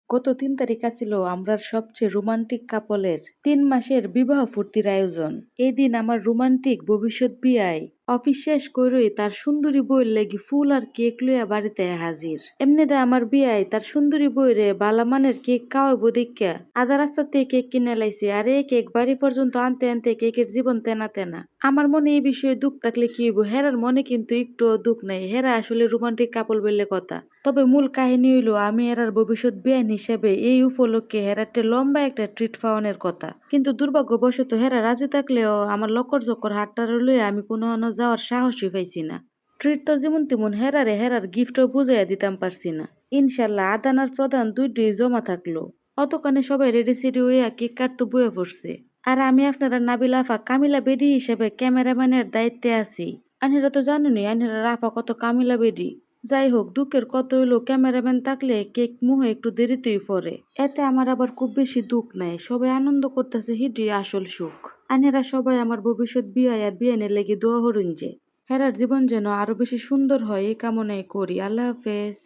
গত ৩ তারিখ আছিল আমরার সবচেয়ে রোমান্টিক কাপলের ৩ মাসের বিবাহ ফুর্তির আয়োজন। এই দিন আমার রোমান্টিক ভবিষ্যৎ বিয়াই অফিস শেষ কইরই তার সুন্দরী বইয়ের লাগি ফুল আর কেক লইয়া বাড়িতে হাজির। এমনিতে আমার বিয়াই তার সুন্দরী বইরে বালামানের কেক খাওয়াবো দেখিয়া আধা রাস্তাতে কেক কিনে লাইছে, আর এই কেক বাড়ি পর্যন্ত আনতে আনতে কেকের জীবন তেনা তেনা। আমার মনে এই বিষয়ে দুঃখ থাকলে কি হইব, হেরার মনে কিন্তু একটু দুঃখ নাই, হেরা আসলে রোমান্টিক কাপল বললে কথা। তবে মূল কাহিনী হইলো আমি এরার ভবিষ্যৎ বেআইন হিসেবে এই উপলক্ষে হেরাতে লম্বা একটা ট্রিট পাওয়ানোর কথা, কিন্তু দুর্ভাগ্যবশত হেরা রাজি থাকলেও আমার লকর জকর হাতটার লইয়া আমি কোনো যাওয়ার সাহসই পাইছি না। ট্রিট তো যেমন তেমন হেরারে হেরার গিফটও বুঝাইয়া দিতাম পারছি না। ইনশাল্লাহ আদান আর প্রদান দুইটাই জমা থাকলো। অতখানে সবাই রেডি সেডি হইয়া কেক কাটতে বয়ে পড়ছে, আর আমি আপনারা নাবিল আফা কামিলা বেডি হিসেবে ক্যামেরাম্যানের দায়িত্বে আছি। আনিরা তো জানুনি আনিরা রাফা কত কামিলা বেডি। যাই হোক, দুঃখের কত হইলো ক্যামেরাম্যান থাকলে কেক মুহে একটু দেরিতেই পড়ে, এতে আমার আবার খুব বেশি দুঃখ নাই। সবাই আনন্দ করতেছে, হিডি আসল সুখ। আনেরা সবাই আমার ভবিষ্যৎ বিয়ে আর বিয়ানের লেগে দোয়া হরুন যে হেরার জীবন যেন আরো বেশি সুন্দর হয় এই কামনাই করি। আল্লাহ হাফেজ।